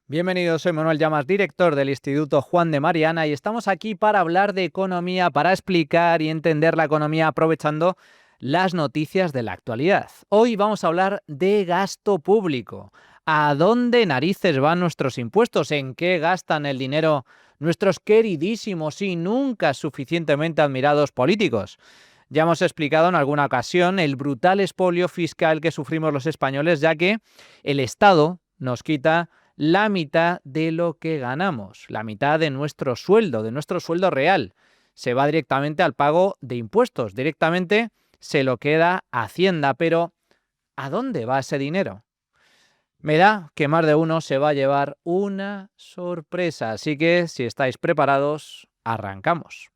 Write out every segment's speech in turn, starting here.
Bienvenido, soy Manuel Llamas, director del Instituto Juan de Mariana y estamos aquí para hablar de economía, para explicar y entender la economía aprovechando las noticias de la actualidad. Hoy vamos a hablar de gasto público. ¿A dónde narices van nuestros impuestos? ¿En qué gastan el dinero nuestros queridísimos y nunca suficientemente admirados políticos? Ya hemos explicado en alguna ocasión el brutal expolio fiscal que sufrimos los españoles, ya que el Estado nos quita la mitad de lo que ganamos, la mitad de nuestro sueldo real. Se va directamente al pago de impuestos, directamente se lo queda Hacienda, pero ¿a dónde va ese dinero? Me da que más de uno se va a llevar una sorpresa, así que si estáis preparados, arrancamos.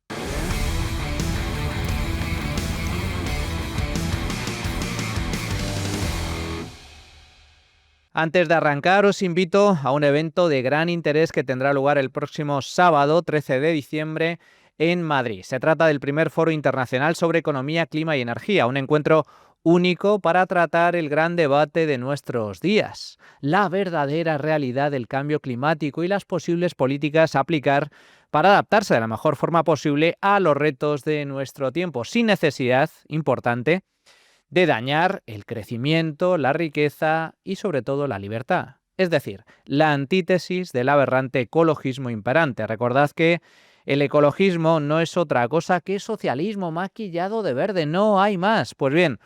Antes de arrancar, os invito a un evento de gran interés que tendrá lugar el próximo sábado, 13 de diciembre, en Madrid. Se trata del primer Foro Internacional sobre Economía, Clima y Energía, un encuentro único para tratar el gran debate de nuestros días, la verdadera realidad del cambio climático y las posibles políticas a aplicar para adaptarse de la mejor forma posible a los retos de nuestro tiempo, sin necesidad, importante, de dañar el crecimiento, la riqueza y sobre todo la libertad. Es decir, la antítesis del aberrante ecologismo imperante. Recordad que el ecologismo no es otra cosa que socialismo maquillado de verde, no hay más. Pues bien,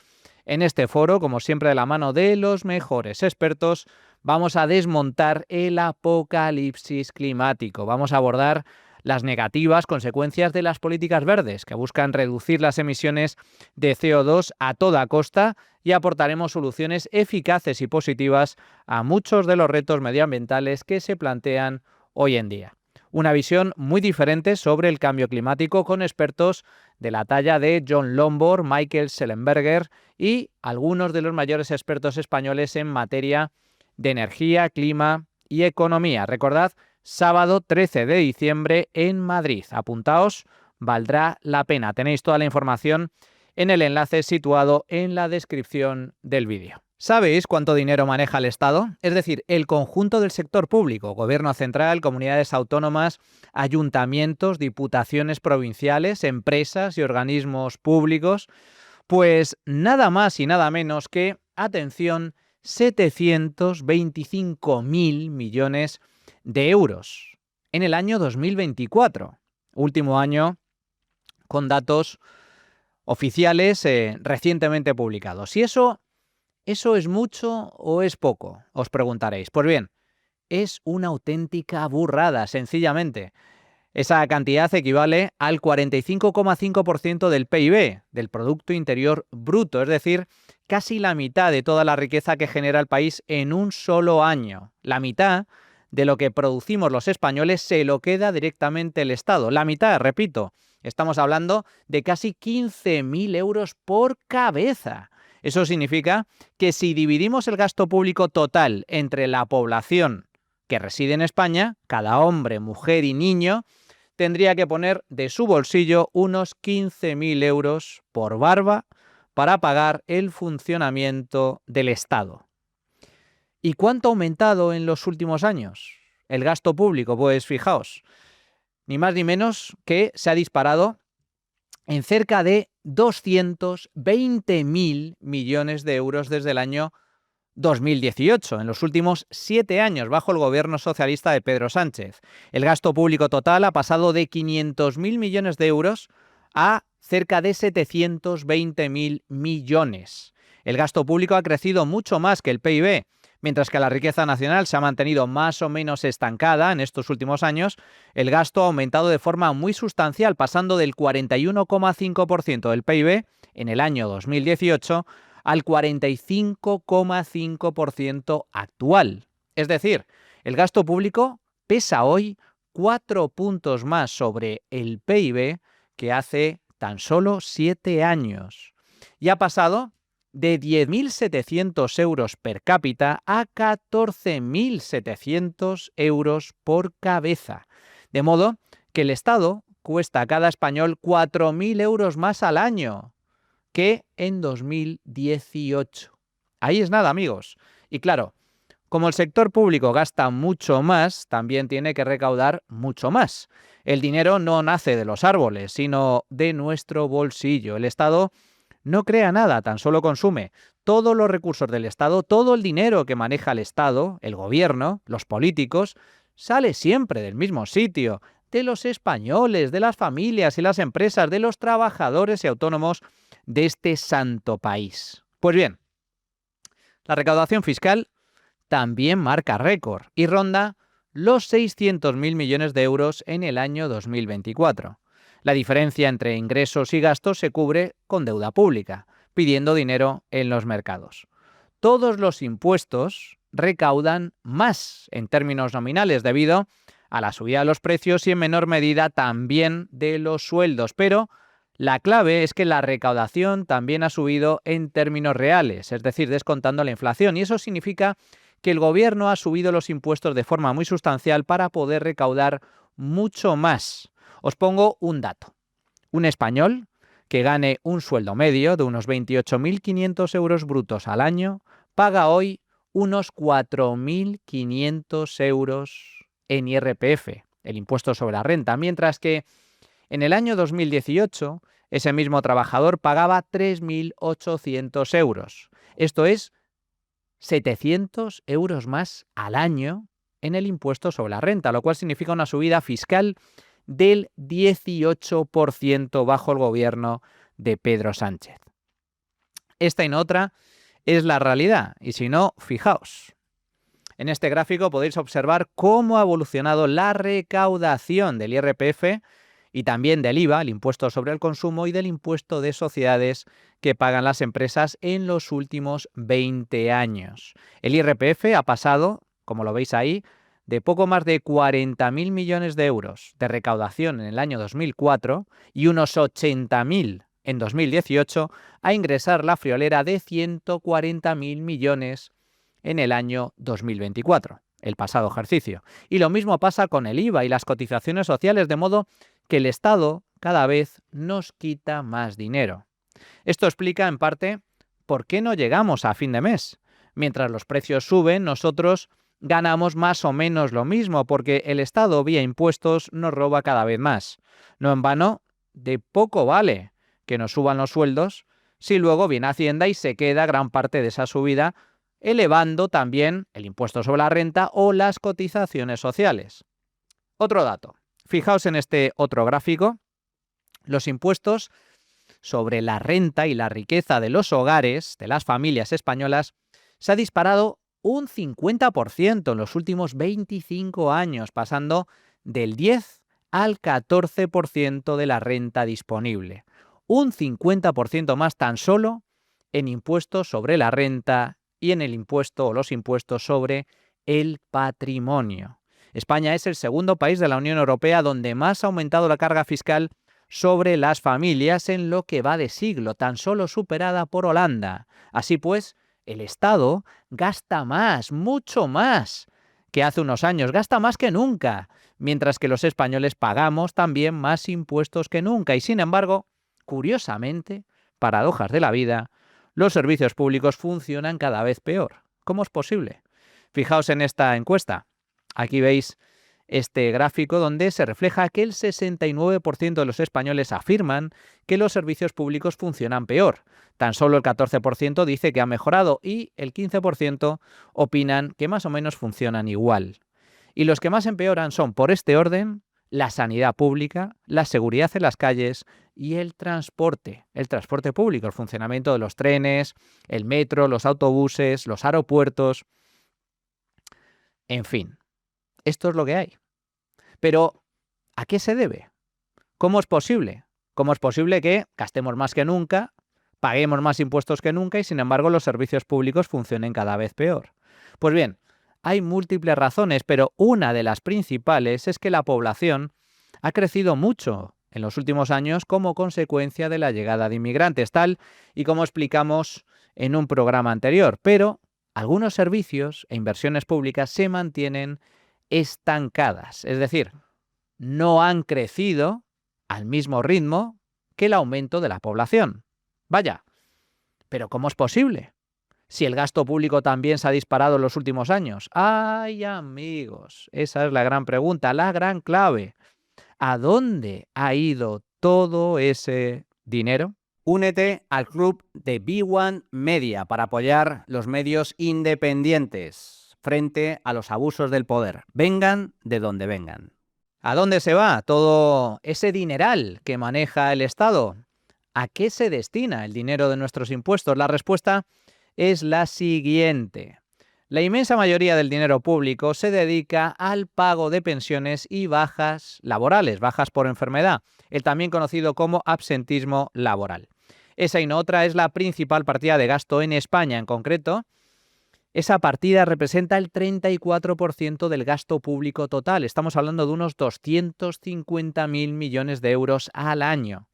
en este foro, como siempre de la mano de los mejores expertos, vamos a desmontar el apocalipsis climático. Vamos a abordar las negativas consecuencias de las políticas verdes, que buscan reducir las emisiones de CO2 a toda costa, y aportaremos soluciones eficaces y positivas a muchos de los retos medioambientales que se plantean hoy en día. Una visión muy diferente sobre el cambio climático con expertos de la talla de John Lombard, Michael Schellenberger y algunos de los mayores expertos españoles en materia de energía, clima y economía. Recordad, sábado 13 de diciembre en Madrid. Apuntaos, valdrá la pena. Tenéis toda la información en el enlace situado en la descripción del vídeo. ¿Sabéis cuánto dinero maneja el Estado? Es decir, el conjunto del sector público, gobierno central, comunidades autónomas, ayuntamientos, diputaciones provinciales, empresas y organismos públicos. Pues nada más y nada menos que, atención, 725.000 millones de euros en el año 2024, último año con datos oficiales recientemente publicados. ¿Y eso es mucho o es poco? Os preguntaréis. Pues bien, es una auténtica burrada, sencillamente. Esa cantidad equivale al 45,5% del PIB, del Producto Interior Bruto, es decir, casi la mitad de toda la riqueza que genera el país en un solo año. La mitad de lo que producimos los españoles se lo queda directamente el Estado. La mitad, repito, estamos hablando de casi 15.000 euros por cabeza. Eso significa que si dividimos el gasto público total entre la población que reside en España, cada hombre, mujer y niño, tendría que poner de su bolsillo unos 15.000 euros por barba para pagar el funcionamiento del Estado. ¿Y cuánto ha aumentado en los últimos años el gasto público? Pues fijaos, ni más ni menos que se ha disparado en cerca de 220.000 millones de euros desde el año 2018, en los últimos 7 años, bajo el gobierno socialista de Pedro Sánchez. El gasto público total ha pasado de 500.000 millones de euros a cerca de 720.000 millones. El gasto público ha crecido mucho más que el PIB, mientras que la riqueza nacional se ha mantenido más o menos estancada en estos últimos años. El gasto ha aumentado de forma muy sustancial, pasando del 41,5% del PIB en el año 2018 al 45,5% actual. Es decir, el gasto público pesa hoy 4 puntos más sobre el PIB que hace tan solo 7 años. Y ha pasado de 10.700 euros per cápita a 14.700 euros por cabeza. De modo que el Estado cuesta a cada español 4.000 euros más al año que en 2018. Ahí es nada, amigos. Y claro, Como el sector público gasta mucho más, también tiene que recaudar mucho más. El dinero no nace de los árboles, sino de nuestro bolsillo. El Estado no crea nada, tan solo consume. Todos los recursos del Estado, todo el dinero que maneja el Estado, el gobierno, los políticos, sale siempre del mismo sitio, de los españoles, de las familias y las empresas, de los trabajadores y autónomos de este santo país. Pues bien, la recaudación fiscal también marca récord y ronda los 600.000 millones de euros en el año 2024. La diferencia entre ingresos y gastos se cubre con deuda pública, pidiendo dinero en los mercados. Todos los impuestos recaudan más en términos nominales debido a la subida de los precios y en menor medida también de los sueldos, pero la clave es que la recaudación también ha subido en términos reales, es decir, descontando la inflación, y eso significa que el gobierno ha subido los impuestos de forma muy sustancial para poder recaudar mucho más. Os pongo un dato. Un español que gane un sueldo medio de unos 28.500 euros brutos al año paga hoy unos 4.500 euros en IRPF, el impuesto sobre la renta, mientras que en el año 2018 ese mismo trabajador pagaba 3.800 euros. Esto es 700 euros más al año en el impuesto sobre la renta, lo cual significa una subida fiscal del 18% bajo el gobierno de Pedro Sánchez. Esta y no otra es la realidad, y si no, fijaos. En este gráfico podéis observar cómo ha evolucionado la recaudación del IRPF y también del IVA, el impuesto sobre el consumo, y del impuesto de sociedades que pagan las empresas en los últimos 20 años. El IRPF ha pasado, como lo veis ahí, de poco más de 40.000 millones de euros de recaudación en el año 2004 y unos 80.000 en 2018 a ingresar la friolera de 140.000 millones en el año 2024, el pasado ejercicio. Y lo mismo pasa con el IVA y las cotizaciones sociales, de modo que el Estado cada vez nos quita más dinero. Esto explica en parte por qué no llegamos a fin de mes. Mientras los precios suben, nosotros ganamos más o menos lo mismo, porque el Estado vía impuestos nos roba cada vez más. No en vano, de poco vale que nos suban los sueldos si luego viene Hacienda y se queda gran parte de esa subida, elevando también el impuesto sobre la renta o las cotizaciones sociales. Otro dato. Fijaos en este otro gráfico. Los impuestos sobre la renta y la riqueza de los hogares, de las familias españolas, se ha disparado un 50% en los últimos 25 años, pasando del 10 al 14% de la renta disponible. Un 50% más tan solo en impuestos sobre la renta y en el impuesto o los impuestos sobre el patrimonio. España es el segundo país de la Unión Europea donde más ha aumentado la carga fiscal sobre las familias en lo que va de siglo, tan solo superada por Holanda. Así pues, el Estado gasta más, mucho más que hace unos años, gasta más que nunca, mientras que los españoles pagamos también más impuestos que nunca. Y sin embargo, curiosamente, paradojas de la vida, los servicios públicos funcionan cada vez peor. ¿Cómo es posible? Fijaos en esta encuesta. Aquí veis este gráfico donde se refleja que el 69% de los españoles afirman que los servicios públicos funcionan peor. Tan solo el 14% dice que ha mejorado y el 15% opinan que más o menos funcionan igual. Y los que más empeoran son, por este orden, la sanidad pública, la seguridad en las calles y el transporte público, el funcionamiento de los trenes, el metro, los autobuses, los aeropuertos, en fin. Esto es lo que hay. Pero, ¿a qué se debe? ¿Cómo es posible? ¿Cómo es posible que gastemos más que nunca, paguemos más impuestos que nunca y, sin embargo, los servicios públicos funcionen cada vez peor? Pues bien, hay múltiples razones, pero una de las principales es que la población ha crecido mucho en los últimos años como consecuencia de la llegada de inmigrantes, tal y como explicamos en un programa anterior. Pero algunos servicios e inversiones públicas se mantienen estancadas, es decir, no han crecido al mismo ritmo que el aumento de la población. Vaya, ¿pero cómo es posible? si el gasto público también se ha disparado en los últimos años. ¡Ay, amigos! Esa es la gran pregunta, la gran clave. ¿A dónde ha ido todo ese dinero? Únete al club de B1 Media para apoyar los medios independientes frente a los abusos del poder. Vengan de donde vengan. ¿A dónde se va todo ese dineral que maneja el Estado? ¿A qué se destina el dinero de nuestros impuestos? La respuesta es la siguiente. La inmensa mayoría del dinero público se dedica al pago de pensiones y bajas laborales, bajas por enfermedad, el también conocido como absentismo laboral. Esa y no otra es la principal partida de gasto en España. En concreto, esa partida representa el 34% del gasto público total. Estamos hablando de unos 250.000 millones de euros al año.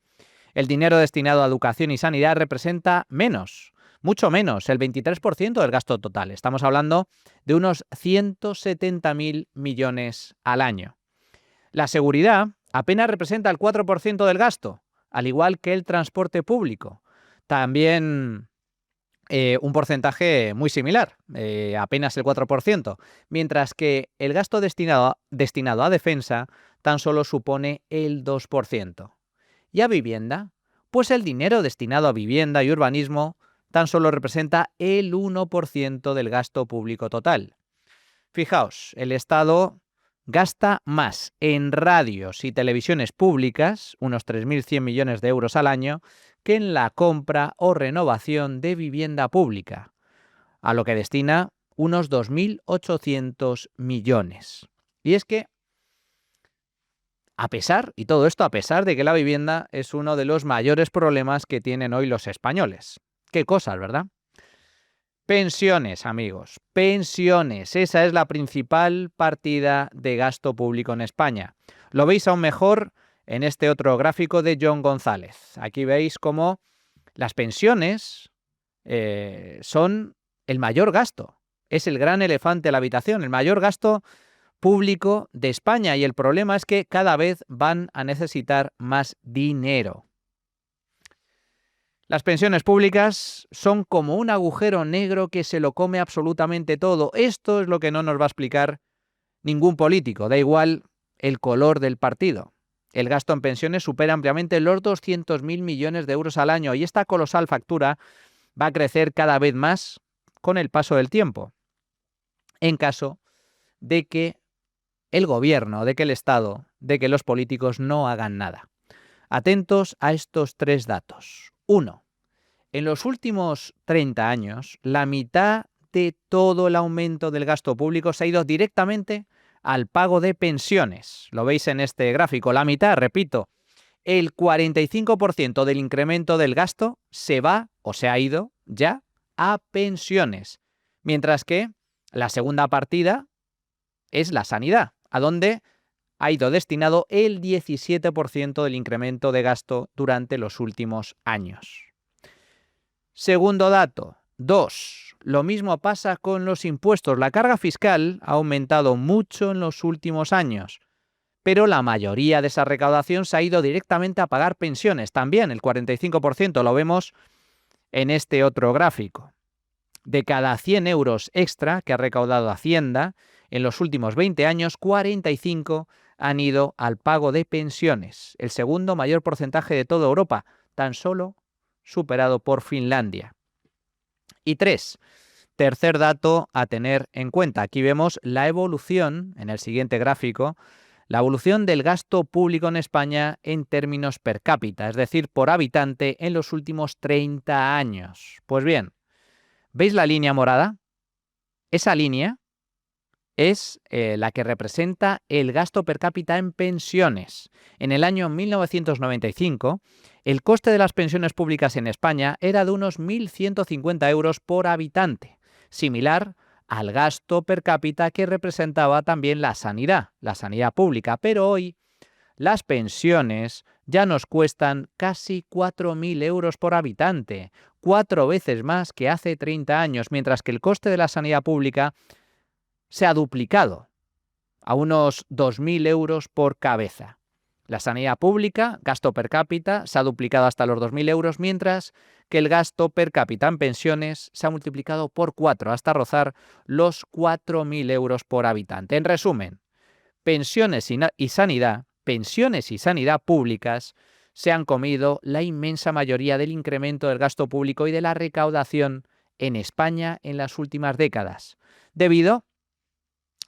El dinero destinado a educación y sanidad representa menos, mucho menos, el 23% del gasto total. Estamos hablando de unos 170.000 millones al año. La seguridad apenas representa el 4% del gasto, al igual que el transporte público. También un porcentaje muy similar, apenas el 4%, mientras que el gasto destinado a defensa tan solo supone el 2%. ¿Y a vivienda? Pues el dinero destinado a vivienda y urbanismo tan solo representa el 1% del gasto público total. Fijaos, el Estado gasta más en radios y televisiones públicas, unos 3.100 millones de euros al año, que en la compra o renovación de vivienda pública, a lo que destina unos 2.800 millones. Y es que, y todo esto a pesar de que la vivienda es uno de los mayores problemas que tienen hoy los españoles. Qué cosas, ¿verdad? Pensiones, amigos, pensiones. Esa es la principal partida de gasto público en España. Lo veis aún mejor en este otro gráfico de John González. Aquí veis cómo las pensiones son el mayor gasto. Es el gran elefante en la habitación, el mayor gasto público de España, y el problema es que cada vez van a necesitar más dinero. Las pensiones públicas son como un agujero negro que se lo come absolutamente todo. Esto es lo que no nos va a explicar ningún político, da igual el color del partido. El gasto en pensiones supera ampliamente los 200.000 millones de euros al año, y esta colosal factura va a crecer cada vez más con el paso del tiempo, en caso de que el gobierno, de que el Estado, de que los políticos no hagan nada. Atentos a estos tres datos. 1. En los últimos 30 años, la mitad de todo el aumento del gasto público se ha ido directamente al pago de pensiones. Lo veis en este gráfico. La mitad, repito, el 45% del incremento del gasto se va o se ha ido ya a pensiones. Mientras que la segunda partida es la sanidad, a donde ha ido destinado el 17% del incremento de gasto durante los últimos años. Segundo dato. 2. Lo mismo pasa con los impuestos. La carga fiscal ha aumentado mucho en los últimos años, pero la mayoría de esa recaudación se ha ido directamente a pagar pensiones. También el 45%, lo vemos en este otro gráfico. De cada 100 euros extra que ha recaudado Hacienda, en los últimos 20 años, 45 han ido al pago de pensiones, el segundo mayor porcentaje de toda Europa, tan solo superado por Finlandia. Y 3. Tercer dato a tener en cuenta. Aquí vemos la evolución, en el siguiente gráfico, la evolución del gasto público en España en términos per cápita, es decir, por habitante en los últimos 30 años. Pues bien, ¿veis la línea morada? Esa línea es la que representa el gasto per cápita en pensiones. En el año 1995, el coste de las pensiones públicas en España era de unos 1.150 euros por habitante, similar al gasto per cápita que representaba también la sanidad pública. Pero hoy las pensiones ya nos cuestan casi 4.000 euros por habitante, 4 veces más que hace 30 años, mientras que el coste de la sanidad pública se ha duplicado a unos 2.000 euros por cabeza. La sanidad pública, gasto per cápita, se ha duplicado hasta los 2.000 euros, mientras que el gasto per cápita en pensiones se ha multiplicado por 4 hasta rozar los 4.000 euros por habitante. En resumen, pensiones y sanidad públicas se han comido la inmensa mayoría del incremento del gasto público y de la recaudación en España en las últimas décadas, debido,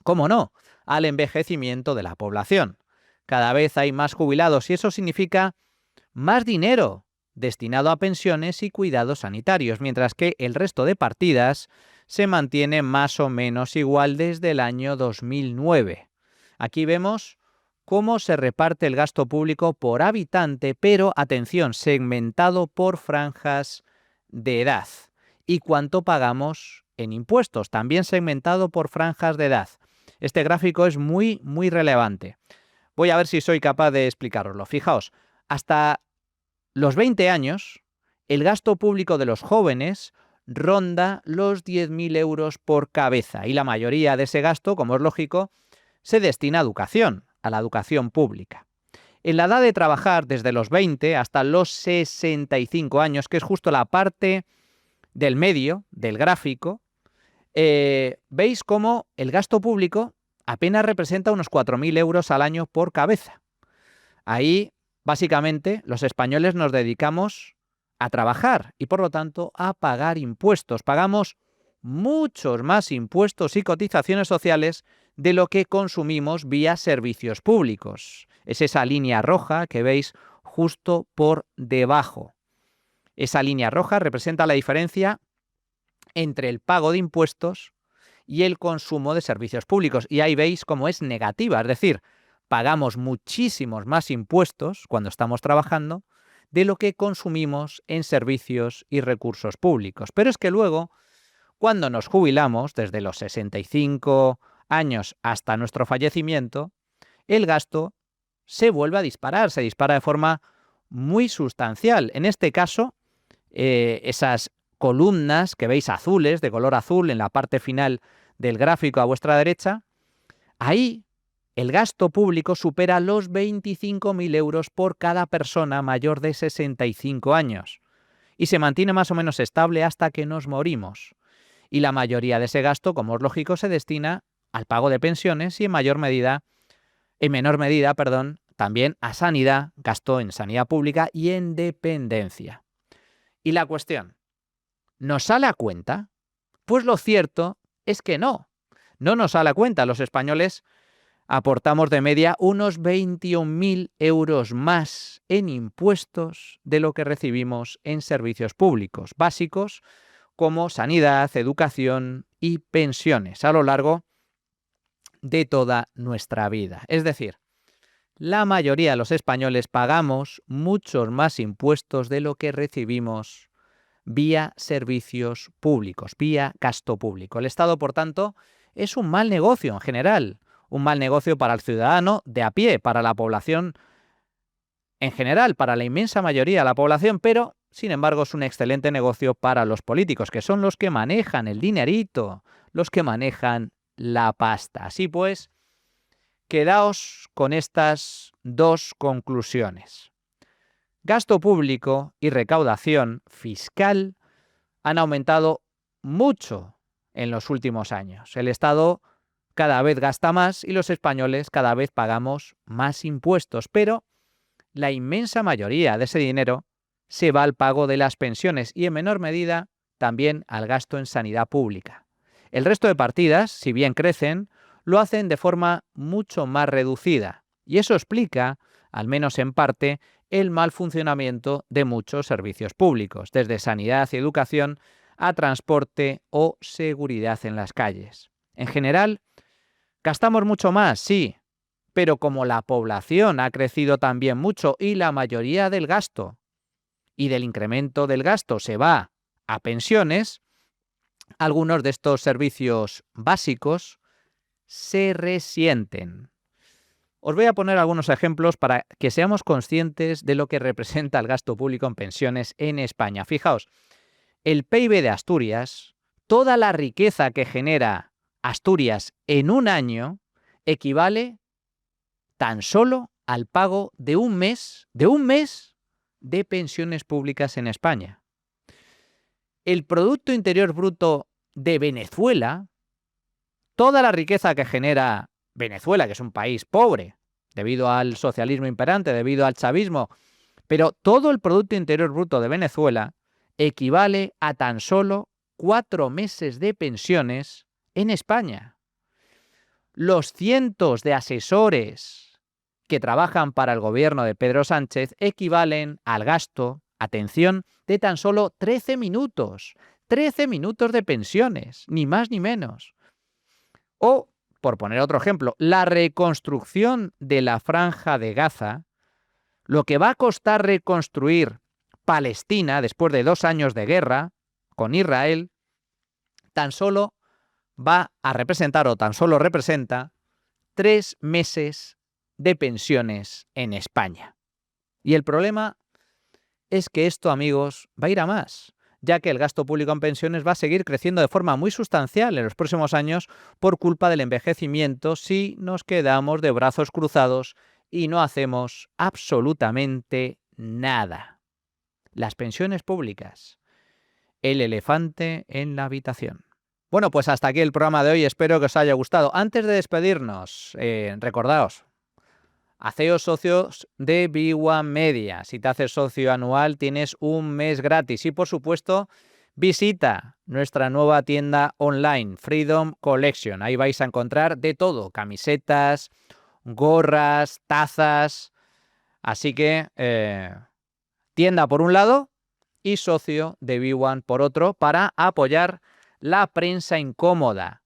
cómo no, al envejecimiento de la población. Cada vez hay más jubilados y eso significa más dinero destinado a pensiones y cuidados sanitarios, mientras que el resto de partidas se mantiene más o menos igual desde el año 2009. Aquí vemos cómo se reparte el gasto público por habitante, pero, atención, segmentado por franjas de edad. Y cuánto pagamos en impuestos, también segmentado por franjas de edad. Este gráfico es muy relevante. Voy a ver si soy capaz de explicaroslo. Fijaos, hasta los 20 años, el gasto público de los jóvenes ronda los 10.000 euros por cabeza y la mayoría de ese gasto, como es lógico, se destina a educación, a la educación pública. En la edad de trabajar, desde los 20 hasta los 65 años, que es justo la parte del medio del gráfico, veis cómo el gasto público apenas representa unos 4.000 euros al año por cabeza. Ahí, básicamente, los españoles nos dedicamos a trabajar y, por lo tanto, a pagar impuestos. Pagamos muchos más impuestos y cotizaciones sociales de lo que consumimos vía servicios públicos. Es esa línea roja que veis justo por debajo. Esa línea roja representa la diferencia entre el pago de impuestos y el consumo de servicios públicos. Y ahí veis cómo es negativa, es decir, pagamos muchísimos más impuestos cuando estamos trabajando de lo que consumimos en servicios y recursos públicos. Pero es que luego, cuando nos jubilamos, desde los 65 años hasta nuestro fallecimiento, el gasto se vuelve a disparar, se dispara de forma muy sustancial. En este caso, esas columnas que veis azules, de color azul, en la parte final del gráfico a vuestra derecha, ahí el gasto público supera los 25.000 euros por cada persona mayor de 65 años y se mantiene más o menos estable hasta que nos morimos. Y la mayoría de ese gasto, como es lógico, se destina al pago de pensiones y en menor medida, también a sanidad, gasto en sanidad pública y en dependencia. Y la cuestión, ¿nos sale a cuenta? Pues lo cierto es que no nos sale a cuenta. Los españoles aportamos de media unos 21.000 euros más en impuestos de lo que recibimos en servicios públicos básicos como sanidad, educación y pensiones a lo largo de toda nuestra vida. Es decir, la mayoría de los españoles pagamos muchos más impuestos de lo que recibimos vía servicios públicos, vía gasto público. El Estado, por tanto, es un mal negocio en general, un mal negocio para el ciudadano de a pie, para la población en general, para la inmensa mayoría de la población, pero, sin embargo, es un excelente negocio para los políticos, que son los que manejan el dinerito, los que manejan la pasta. Así pues, quedaos con estas dos conclusiones. Gasto público y recaudación fiscal han aumentado mucho en los últimos años. El Estado cada vez gasta más y los españoles cada vez pagamos más impuestos, pero la inmensa mayoría de ese dinero se va al pago de las pensiones y en menor medida también al gasto en sanidad pública. El resto de partidas, si bien crecen, lo hacen de forma mucho más reducida y eso explica, al menos en parte, el mal funcionamiento de muchos servicios públicos, desde sanidad y educación a transporte o seguridad en las calles. En general, gastamos mucho más, sí, pero como la población ha crecido también mucho y la mayoría del gasto y del incremento del gasto se va a pensiones, algunos de estos servicios básicos se resienten. Os voy a poner algunos ejemplos para que seamos conscientes de lo que representa el gasto público en pensiones en España. Fijaos, el PIB de Asturias, toda la riqueza que genera Asturias en un año, equivale tan solo al pago de un mes de pensiones públicas en España. El Producto Interior Bruto de Venezuela, toda la riqueza que genera Venezuela, que es un país pobre, debido al socialismo imperante, debido al chavismo, pero todo el Producto Interior Bruto de Venezuela equivale a tan solo 4 meses de pensiones en España. Los cientos de asesores que trabajan para el gobierno de Pedro Sánchez equivalen al gasto, atención, de tan solo 13 minutos. 13 minutos de pensiones, ni más ni menos. O, por poner otro ejemplo, la reconstrucción de la Franja de Gaza, lo que va a costar reconstruir Palestina después de 2 años de guerra con Israel, tan solo va a representar o tan solo representa 3 meses de pensiones en España. Y el problema es que esto, amigos, va a ir a más, ya que el gasto público en pensiones va a seguir creciendo de forma muy sustancial en los próximos años por culpa del envejecimiento si nos quedamos de brazos cruzados y no hacemos absolutamente nada. Las pensiones públicas, el elefante en la habitación. Bueno, pues hasta aquí el programa de hoy, espero que os haya gustado. Antes de despedirnos, recordaos, haceos socios de B1 Media. Si te haces socio anual tienes un mes gratis y por supuesto visita nuestra nueva tienda online, Freedom Collection. Ahí vais a encontrar de todo, camisetas, gorras, tazas. Así que tienda por un lado y socio de B1 por otro para apoyar la prensa incómoda,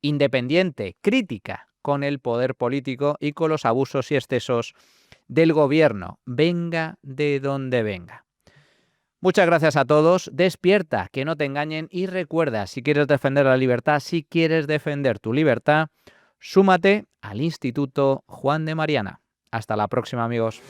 independiente, crítica con el poder político y con los abusos y excesos del gobierno, venga de donde venga. Muchas gracias a todos, despierta, que no te engañen y recuerda, si quieres defender la libertad, si quieres defender tu libertad, súmate al Instituto Juan de Mariana. Hasta la próxima, amigos.